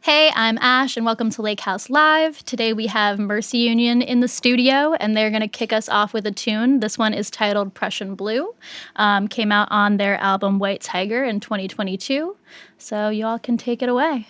Hey, I'm Ash, and welcome to Lakehouse Live. Today we have Mercy Union in the studio, and they're going to kick us off with a tune. This one is titled Prussian Blue. Came out on their album White Tiger in 2022. So y'all can take it away.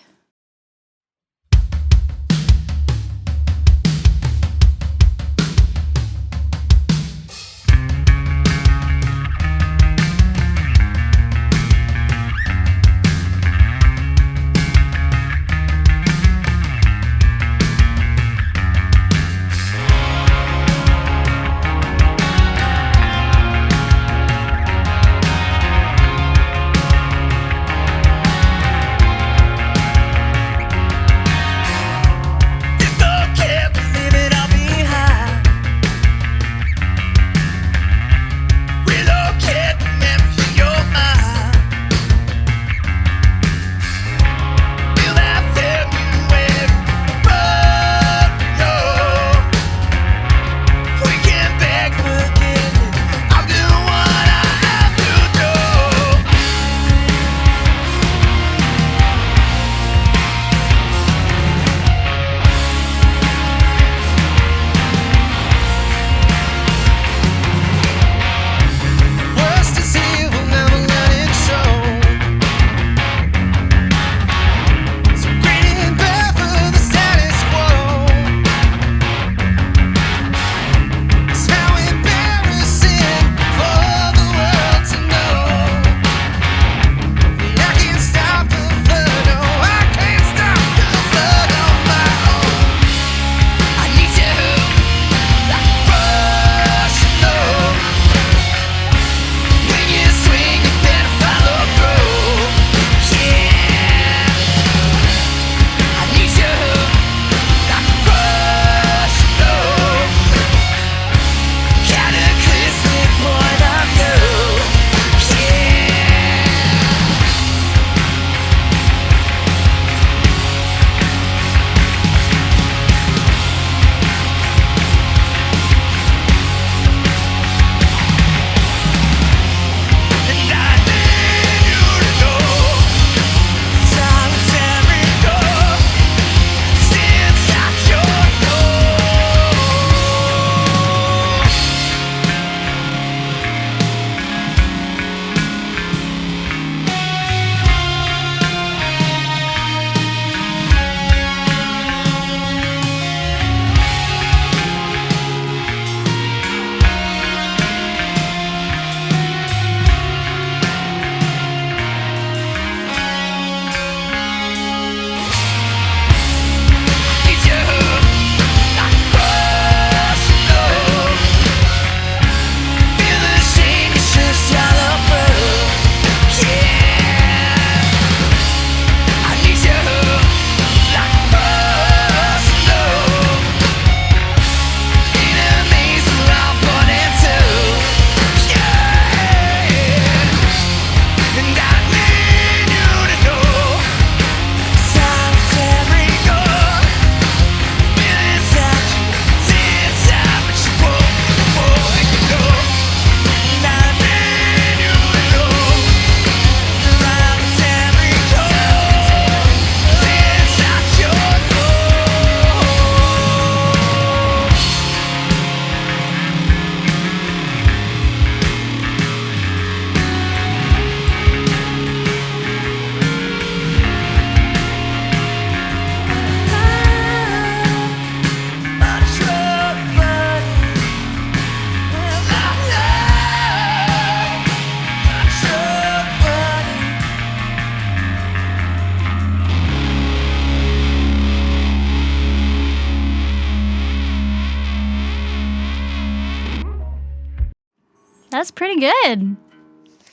That's pretty good.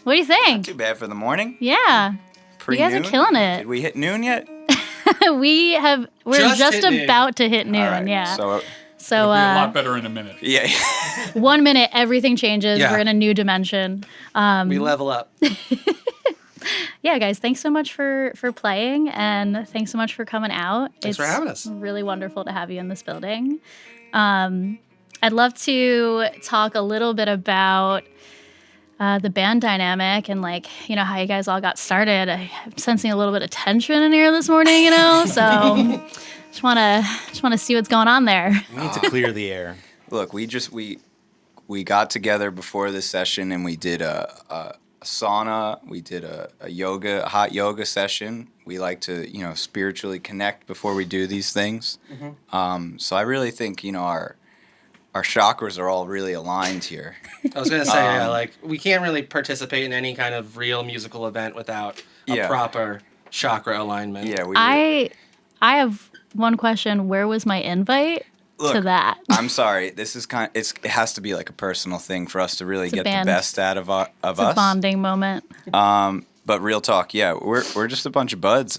What do you think? Not too bad for the morning. Yeah. Pre-noon. You guys are killing it. Did we hit noon yet? We're just about to hit noon. All right. Yeah. So It'll be a lot better in a minute. yeah. 1 minute, everything changes. Yeah. We're in a new dimension. We level up. Yeah, guys, thanks so much for playing, and thanks so much for coming out. Thanks for having us. Really wonderful to have you in this building. I'd love to talk a little bit about the band dynamic and like, how you guys all got started. I'm sensing a little bit of tension in here this morning, so just want to see what's going on there. We need to clear the air. Look, we got together before this session and we did a sauna. We did a hot yoga session. We like to, spiritually connect before we do these things. Mm-hmm. So I really think, our chakras are all really aligned here. I was going to say, we can't really participate in any kind of real musical event without a proper chakra alignment. Yeah, I have one question. Where was my invite to that? I'm sorry. This is it has to be like a personal thing for us to really get the best out of us. It's a bonding moment. But real talk, we're just a bunch of buds.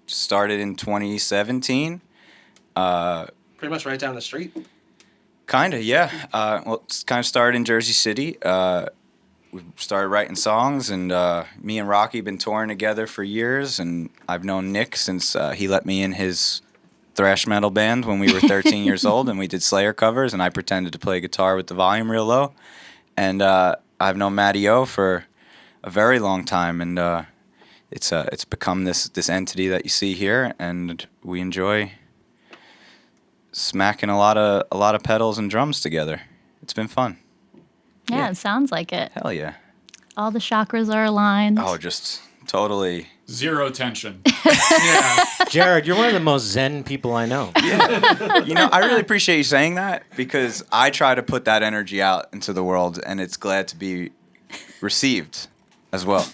Started in 2017. Pretty much right down the street. Kind of, yeah. It's kind of started in Jersey City. We started writing songs, and me and Rocky have been touring together for years, and I've known Nick since he let me in his thrash metal band when we were 13 years old, and we did Slayer covers, and I pretended to play guitar with the volume real low. And I've known Matty O for a very long time, and it's become this entity that you see here, and we enjoy smacking a lot of pedals and drums together. It's been fun. Yeah, it sounds like it. Hell yeah. All the chakras are aligned. Oh, just totally. Zero tension. Yeah. Jared, you're one of the most zen people I know. Yeah. I really appreciate you saying that because I try to put that energy out into the world, and it's glad to be received as well.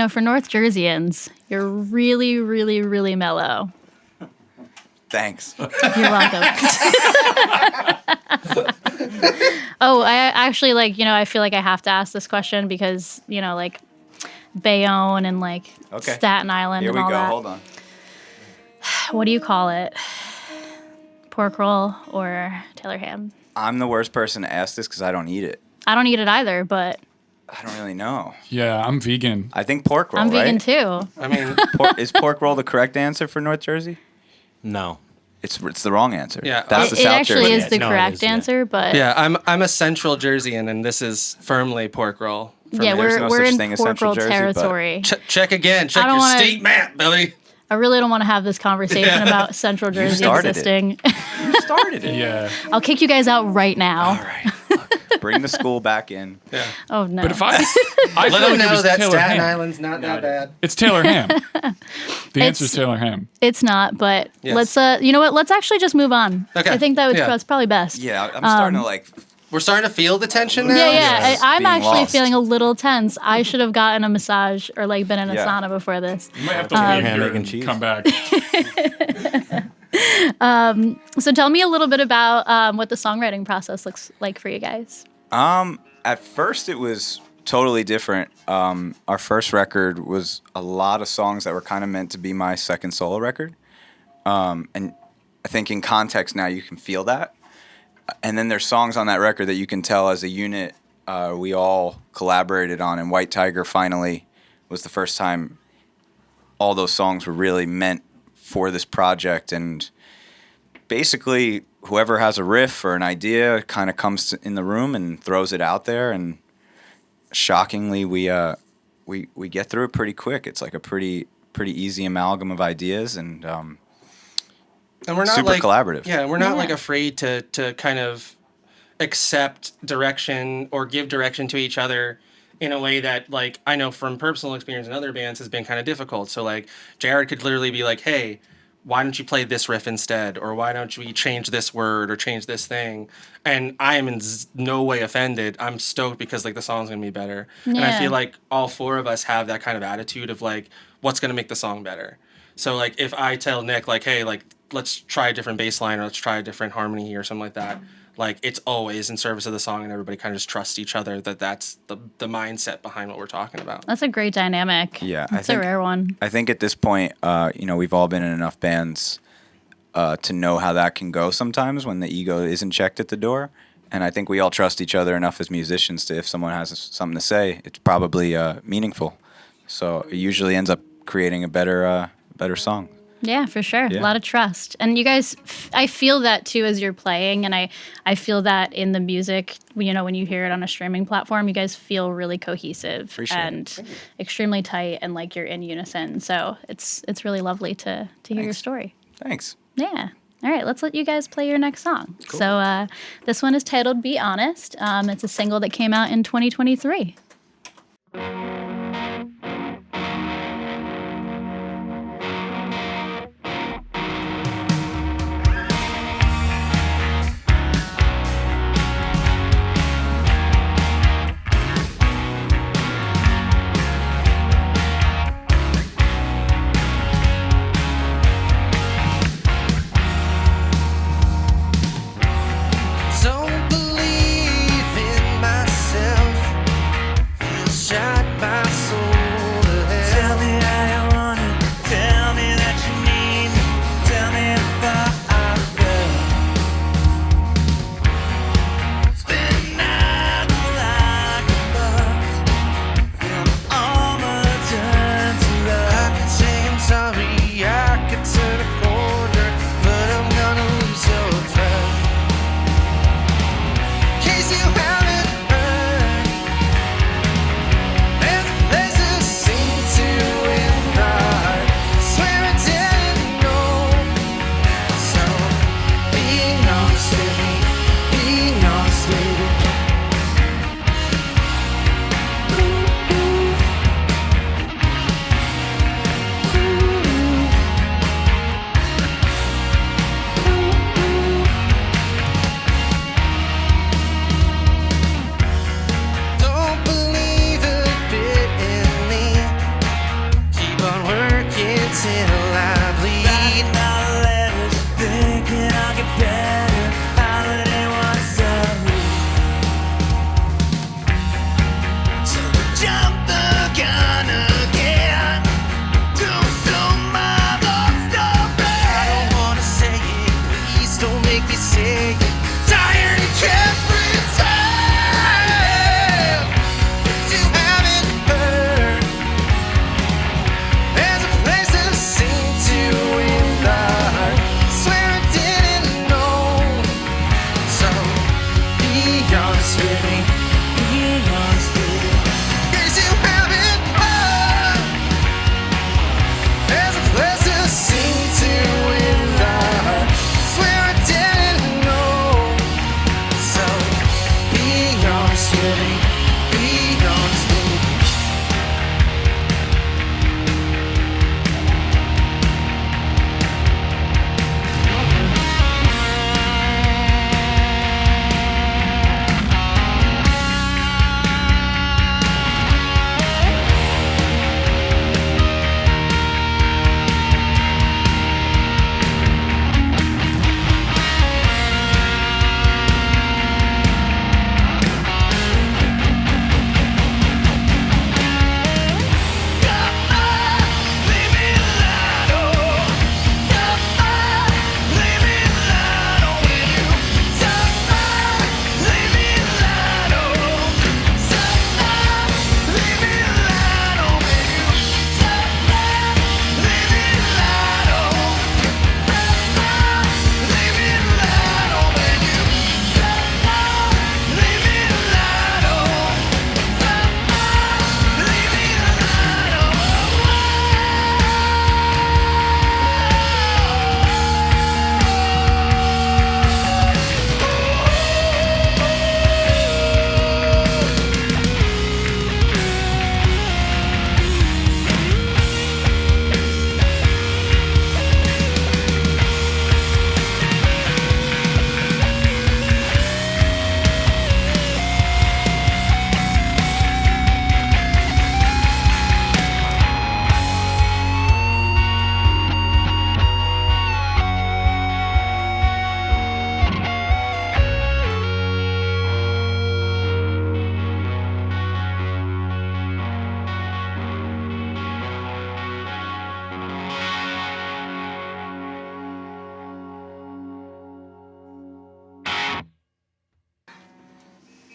For North Jerseyans, you're really, really, really mellow. Thanks. You're welcome. I actually I feel like I have to ask this question because, Bayonne and Staten Island and all that. Here we go. Hold on. What do you call it? Pork roll or Taylor ham? I'm the worst person to ask this because I don't eat it. I don't eat it either, but I don't really know. Yeah, I'm vegan. I think pork roll, I'm vegan right? too. I mean, is pork roll the correct answer for North Jersey? No. It's the wrong answer. Yeah, that's the it South actually Jersey. is the correct answer, but yeah, I'm a Central Jerseyan, and this is firmly pork roll. Yeah, There's no we're such in thing as pork Central roll Jersey, territory. Check again. Check your state map, Billy. I really don't want to have this conversation about Central Jersey started existing. You started it. Yeah. I'll kick you guys out right now. All right. Look, bring the school back in. Yeah. Oh no. But if I Let feel them like it know was that Taylor Staten ham. Island's not that bad. It's Taylor ham. The answer is Taylor ham. It's not, but Yes. let's you know what? Let's actually just move on. Okay. I think that's probably best. Yeah, I'm starting to We're starting to feel the tension now. Yeah. Yes, I'm being actually lost. feeling a little tense. I should have gotten a massage or been in a sauna before this. You might have to Ham, leave here egg, and and cheese. come back. So tell me a little bit about what the songwriting process looks like for you guys. At first, it was totally different. Our first record was a lot of songs that were kind of meant to be my second solo record. And I think in context now you can feel that. And then there's songs on that record that you can tell as a unit we all collaborated on. And White Tiger finally was the first time all those songs were really meant for this project. And basically, whoever has a riff or an idea kind of comes in the room and throws it out there. And shockingly, we get through it pretty quick. It's like a pretty easy amalgam of ideas and we're not super collaborative. Yeah, we're not afraid to kind of accept direction or give direction to each other in a way that I know from personal experience in other bands has been kind of difficult. So Jared could literally be like, hey, why don't you play this riff instead? Or why don't we change this word or change this thing? And I am in no way offended. I'm stoked because the song's going to be better. Yeah. And I feel like all four of us have that kind of attitude of what's going to make the song better. So if I tell Nick hey, let's try a different bass line or let's try a different harmony or something like that, it's always in service of the song and everybody kind of just trusts each other that's the mindset behind what we're talking about. That's a great dynamic. Yeah, It's a rare one. I think at this point, we've all been in enough bands to know how that can go sometimes when the ego isn't checked at the door. And I think we all trust each other enough as musicians to if someone has something to say, it's probably meaningful. So it usually ends up creating a better song. Yeah, for sure. Yeah. A lot of trust. And you guys, I feel that too as you're playing. And I feel that in the music, you know, when you hear it on a streaming platform, you guys feel really cohesive Appreciate and extremely tight and like you're in unison. So it's really lovely to hear your story. Thanks. Yeah. All right, let's let you guys play your next song. Cool. So this one is titled Be Honest. It's a single that came out in 2023. Don't believe in myself. Feel shot my soul to hell. Tell me how you want it. Tell me that you need me. Tell me if I fell. Spend night like a bus. Feel all my time to love. I can say I'm sorry. I could turn a corner, but I'm gonna lose your trust. Case you haven't heard, there's a place that seems to invite. Swear I didn't know. So being honest with me, being honest with me. Don't believe a bit in me. Keep on working till I bleed. Writing my letters, thinking I'll get better. How would anyone tell me? So jump the gun again. Don't show my love story. I don't wanna say it, please don't make me say it. Tired and can't pretend. You haven't heard. There's a place that seemed to invite. Swear I didn't know. So be honest with me. Be honest with me. 'Cause you haven't heard. There's a place that seemed to invite. Swear I didn't know. So be honest with me. Be honest with me.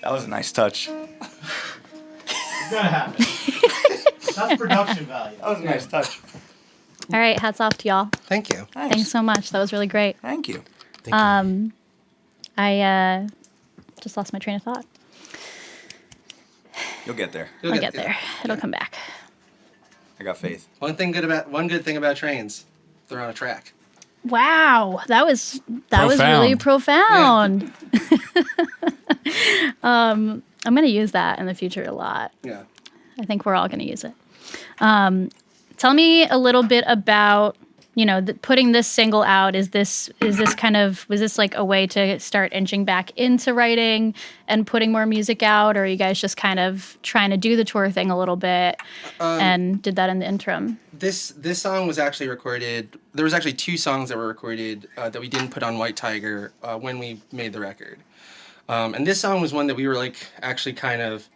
That was a nice touch. It's gonna happen. That's production value. That was a nice touch. All right, hats off to y'all. Thank you. Thanks so much. That was really great. Thank you. I just lost my train of thought. You'll get there. I'll get there. It'll come back. I got faith. One good thing about trains, they're on a track. Wow, that was really profound. I'm gonna use that in the future a lot. Yeah. I think we're all gonna use it. Tell me a little bit about, putting this single out. Was this like a way to start inching back into writing and putting more music out, or are you guys just kind of trying to do the tour thing a little bit and did that in the interim? This song was actually recorded. There was actually 2 songs that were recorded that we didn't put on White Tiger when we made the record. And this song was one that we were like actually kind of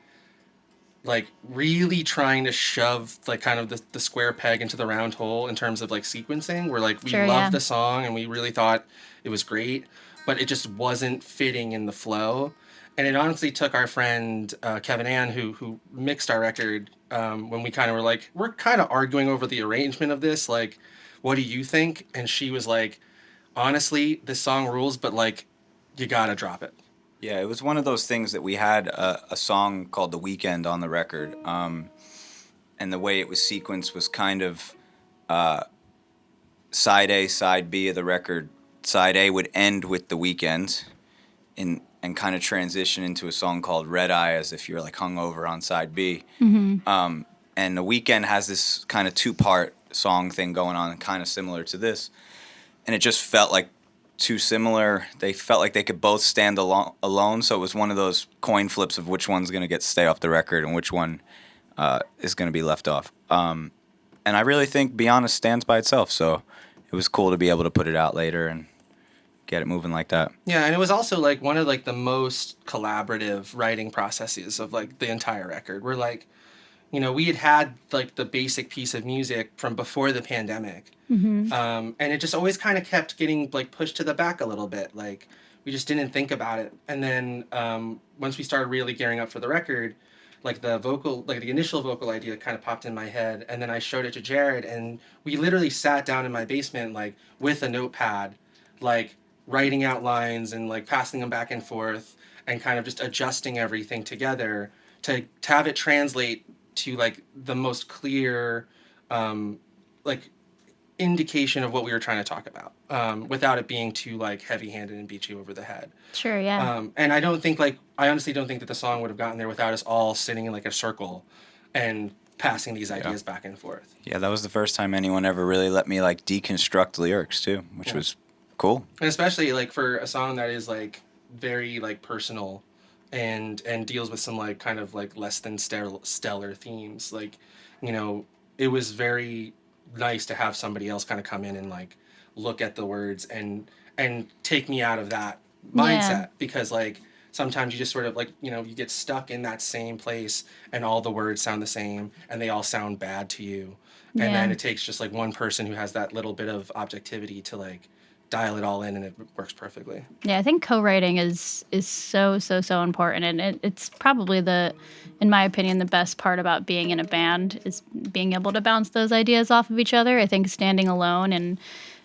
like really trying to shove like kind of the square peg into the round hole in terms of like sequencing. We're like, we loved the song and we really thought it was great, but it just wasn't fitting in the flow. And it honestly took our friend Kevin Ann, who mixed our record, when we kind of were like, we're kind of arguing over the arrangement of this. Like, what do you think? And she was like, honestly, this song rules, but like, you gotta drop it. Yeah, it was one of those things that we had a song called The Weekend on the record. And the way it was sequenced was kind of side A, side B of the record. Side A would end with The Weekend and kind of transition into a song called Red Eye, as if you're like hungover on side B. Mm-hmm. And The Weekend has this kind of 2-part song thing going on, kind of similar to this. And it just felt like too similar. They felt like they could both stand alone, so it was one of those coin flips of which one's going to stay off the record and which one is going to be left off. And I really think Be Honest stands by itself, so it was cool to be able to put it out later and get it moving like that. Yeah, and it was also like one of like the most collaborative writing processes of like the entire record. We're like, we had like the basic piece of music from before the pandemic. Mm-hmm. And it just always kind of kept getting like pushed to the back a little bit. Like we just didn't think about it. And then once we started really gearing up for the record, like the initial vocal idea kind of popped in my head. And then I showed it to Jared, and we literally sat down in my basement, like with a notepad, like writing out lines and like passing them back and forth and kind of just adjusting everything together to have it translate to like the most clear like indication of what we were trying to talk about without it being too like heavy-handed and beat you over the head. Sure, yeah. And I honestly don't think that the song would have gotten there without us all sitting in like a circle and passing these ideas back and forth. Yeah, that was the first time anyone ever really let me like deconstruct lyrics too, which was cool. And especially like for a song that is like very like personal and deals with some like kind of like less than stellar themes. Like, it was very nice to have somebody else kind of come in and like look at the words and take me out of that mindset, because like sometimes you just sort of like, you get stuck in that same place and all the words sound the same and they all sound bad to you. And then it takes just like one person who has that little bit of objectivity to like dial it all in, and it works perfectly. Yeah, I think co-writing is so important, and it's probably in my opinion, the best part about being in a band is being able to bounce those ideas off of each other. I think standing alone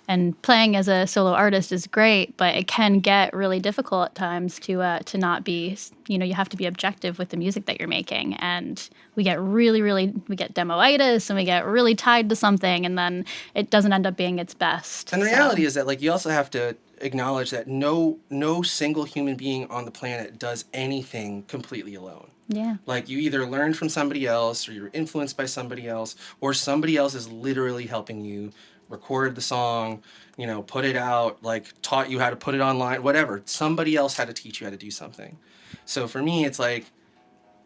and playing as a solo artist is great, but it can get really difficult at times to not be, you have to be objective with the music that you're making, and we get we get demo-itis and we get really tied to something, and then it doesn't end up being its best. And the reality is that like you also have to acknowledge that no single human being on the planet does anything completely alone. Yeah. Like you either learned from somebody else, or you're influenced by somebody else, or somebody else is literally helping you record the song, put it out, like taught you how to put it online, whatever. Somebody else had to teach you how to do something. So for me, it's like,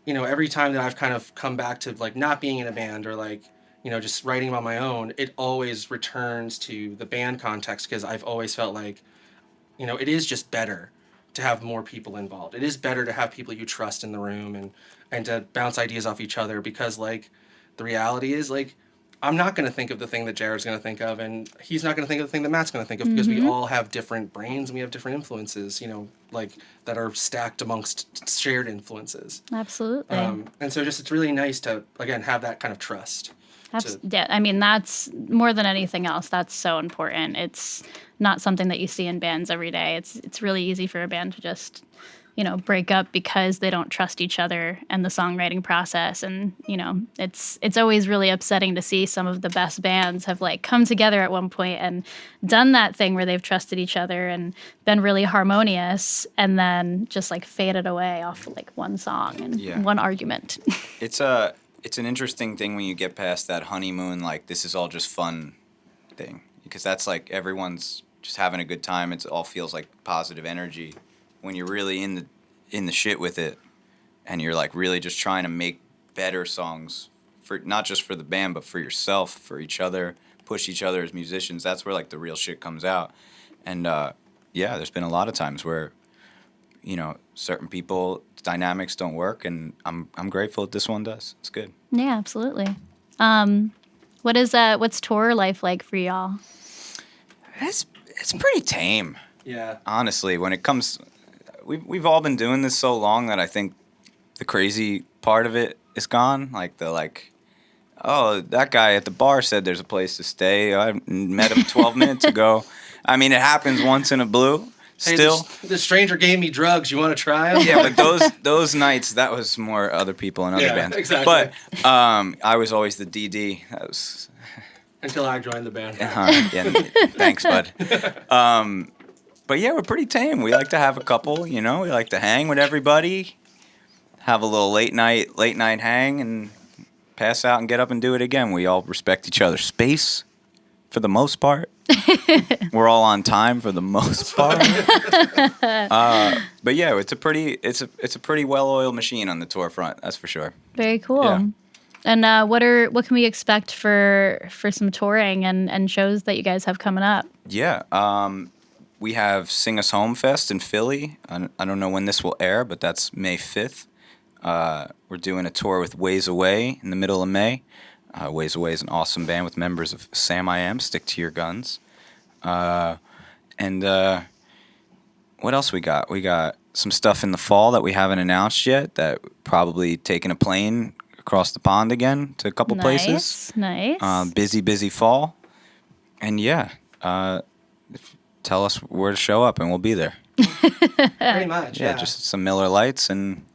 every time that I've kind of come back to like not being in a band or like, just writing on my own, it always returns to the band context, because I've always felt like, it is just better to have more people involved. It is better to have people you trust in the room and to bounce ideas off each other, because like the reality is like, I'm not going to think of the thing that Jared's going to think of, and he's not going to think of the thing that Matt's going to think of, because we all have different brains and we have different influences, like that are stacked amongst shared influences. Absolutely. And so it's really nice to, again, have that kind of trust. Yeah, I mean, that's more than anything else. That's so important. It's not something that you see in bands every day. It's really easy for a band to just, break up because they don't trust each other and the songwriting process. And, it's always really upsetting to see some of the best bands have like come together at one point and done that thing where they've trusted each other and been really harmonious and then just like faded away off like one song and one argument. It's an interesting thing when you get past that honeymoon, like this is all just fun thing, because that's like everyone's just having a good time. It all feels like positive energy. When you're really in the shit with it, and you're like really just trying to make better songs for not just for the band but for yourself, for each other, push each other as musicians. That's where like the real shit comes out. And there's been a lot of times where certain people dynamics don't work, and I'm grateful that this one does. It's good. Yeah, absolutely. What's tour life like for y'all? It's pretty tame. Yeah. Honestly, when it comes, we've all been doing this so long that I think the crazy part of it is gone. Like oh, that guy at the bar said there's a place to stay. I met him 12 minutes ago. I mean, it happens once in a blue. Hey, Still, the stranger gave me drugs. You want to try them? yeah, but those nights, that was more other people and other bands. Exactly. But I was always the DD. That was Until I joined the band. yeah, thanks, bud. But yeah, we're pretty tame. We like to have a couple. We like to hang with everybody, have a little late night hang, and pass out and get up and do it again. We all respect each other's space, for the most part. We're all on time for the most part. But yeah, it's a pretty well-oiled machine on the tour front. That's for sure. Very cool. Yeah. And what can we expect for some touring and shows that you guys have coming up? Yeah, we have Sing Us Home Fest in Philly. I don't know when this will air, but that's May 5th. We're doing a tour with Ways Away in the middle of May. Ways Away is an awesome band with members of Sam I Am, Stick to Your Guns. And what else we got? We got some stuff in the fall that we haven't announced yet, that probably taking a plane across the pond again to a couple places. Nice. Busy fall. And tell us where to show up and we'll be there. Pretty much, Yeah, just some Miller Lights and,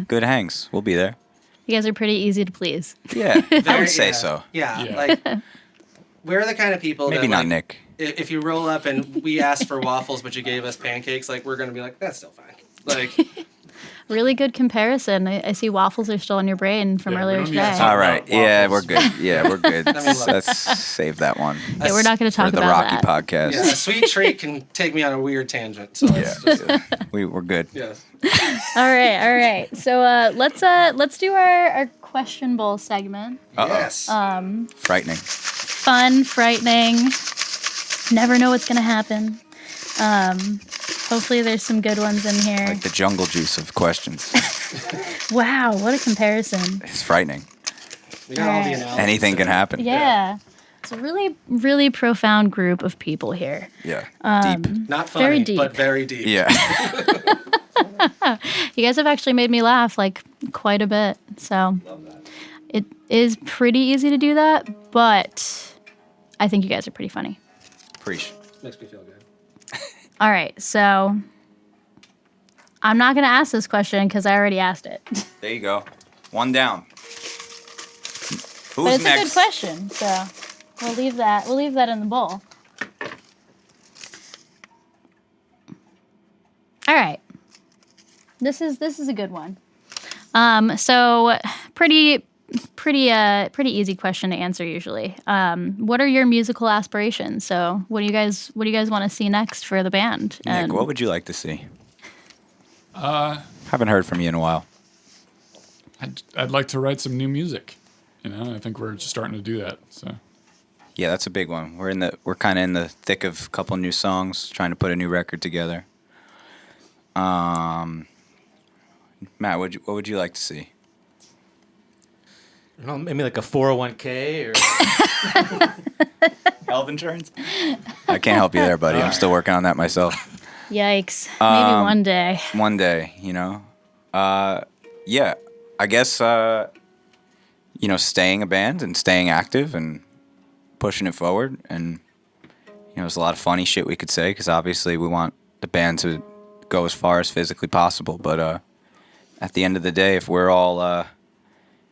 good hangs. We'll be there. You guys are pretty easy to please. Yeah, I would say so. Yeah, Yeah. like we're the kind of people Maybe that, not like, Nick. If you roll up and we asked for waffles but you gave us pancakes, like we're gonna be like, that's still fine. Like, Really good comparison. I see waffles are still in your brain from Yeah, we earlier don't need to today. talk All right. about Yeah, we're waffles. good. Yeah, we're good. I mean, look. Let's save that one Yeah, we're not going to for talk the about Rocky that. podcast. yeah, a sweet treat can take me on a weird tangent. So Yeah, let's just, we're good. yeah. All right. So let's do our question bowl segment. Uh-oh. Yes. Frightening. Fun, frightening. Never know what's gonna happen. Hopefully there's some good ones in here. Like the jungle juice of questions. Wow, what a comparison. It's frightening. We got all the Alright. analogies. Anything can happen. Yeah. It's a really, really profound group of people here. Yeah. Deep. Not funny, Very deep. but very deep. Yeah. You guys have actually made me laugh like quite a bit. So it is pretty easy to do that, but I think you guys are pretty funny. Preach. Makes me feel good. All right, so I'm not going to ask this question because I already asked it. There you go. One down. Who's But it's next? a good question, so we'll leave that in the bowl. All right. This is a good one. So pretty easy question to answer usually. What are your musical aspirations? So what do you guys want to see next for the band? Nick, what would you like to see? Haven't heard from you in a while. I'd like to write some new music. I think we're just starting to do that. So Yeah, that's a big one. We're kind of in the thick of a couple new songs, trying to put a new record together. Matt, what would you like to see? I don't know, maybe like a 401k or Health insurance? I can't help you there, buddy. I'm still working on that myself. Yikes. Maybe one day. One day, Yeah, I guess staying a band and staying active and pushing it forward. And there's a lot of funny shit we could say because obviously we want the band to go as far as physically possible. But at the end of the day, if we're all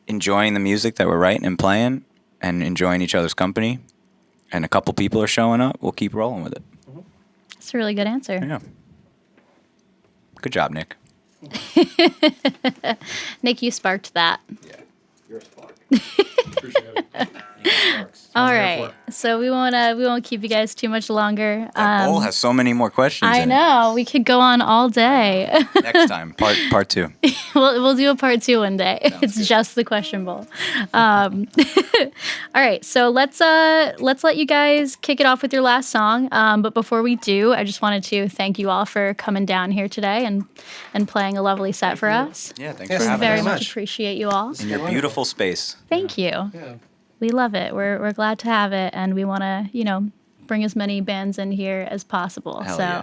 enjoying the music that we're writing and playing and enjoying each other's company, and a couple people are showing up, we'll keep rolling with it. That's a really good answer. Yeah. Good job, Nick. Nick, you sparked that. Yeah, you're a spark. Appreciate it. All right, so we won't keep you guys too much longer. That bowl has so many more questions. I know we could go on all day. Next time, part 2. we'll do a part 2 one day. It's good. just the question bowl. All right, so let's let you guys kick it off with your last song. But before we do, I just wanted to thank you all for coming down here today and playing a lovely set for us. Yeah, thanks Yes, for We having very us. much appreciate you all. In your beautiful space. Thank you. Yeah. We love it. We're glad to have it, and we want to bring as many bands in here as possible. Hell so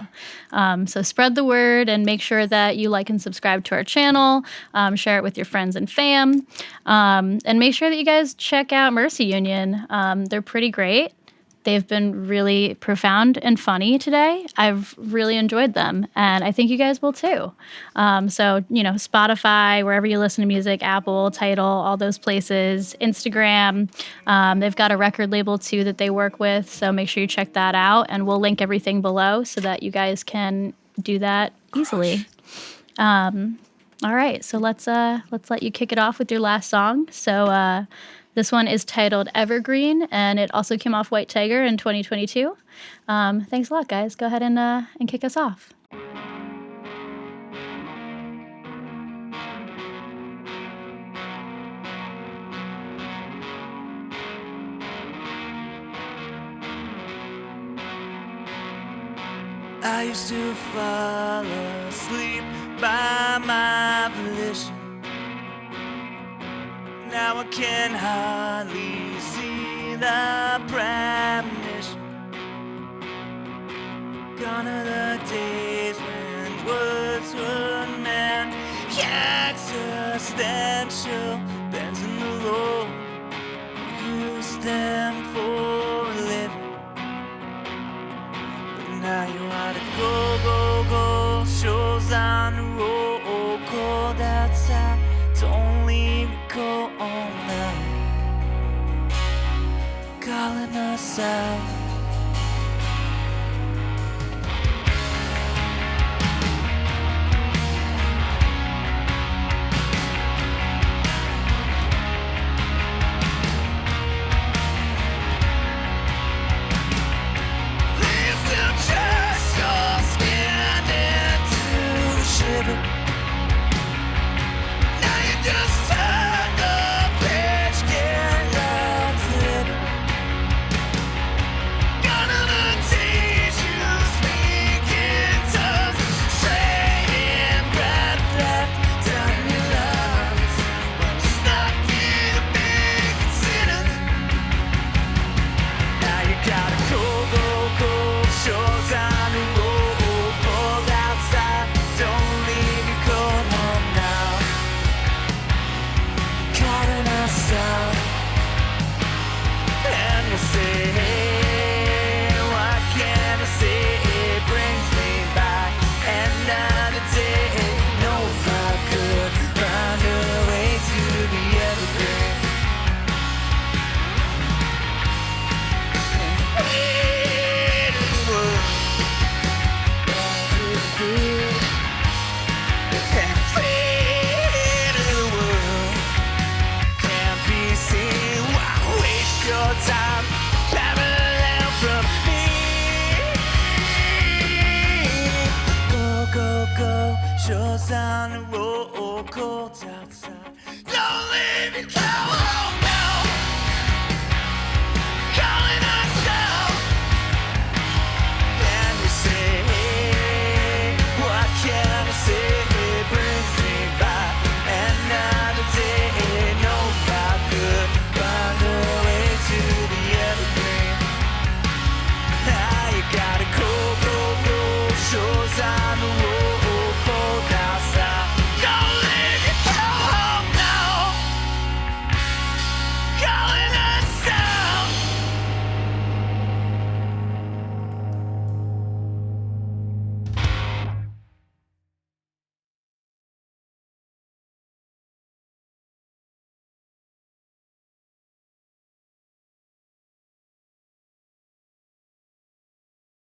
yeah. so spread the word and make sure that you like and subscribe to our channel. Share it with your friends and fam, and make sure that you guys check out Mercy Union. They're pretty great. They've been really profound and funny today. I've really enjoyed them, and I think you guys will too. So, Spotify, wherever you listen to music, Apple, Tidal, all those places, Instagram. They've got a record label too that they work with, so make sure you check that out, and we'll link everything below so that you guys can do that easily. All right, so let's let you kick it off with your last song. So, this one is titled Evergreen, and it also came off White Tiger in 2022. Thanks a lot, guys. Go ahead and kick us off. I used to fall asleep by my volition. Now I can hardly see the premonition. Gone are the days when words were meant existential. Bends in the road, used them for a living. But now you are to go, shows on the road, cold outside. Don't leave it go on now, calling us out. Leaves to just your skin into shiver. Now you just turn the page, get lost in it. Gonna teach you speak in tongues, straight in breath left down your lungs. Just not you to be considered. Now you gotta go, shows on the road, cold outside. Don't leave your cold home now, calling us out. And we'll say, hey, what can I say? It brings me back another day. Know if I could find a way to be evergreen. Hey, the world. And fade in the world. Can't be seen. Why waste your time parallel from me? Go, shows on the road, cold time.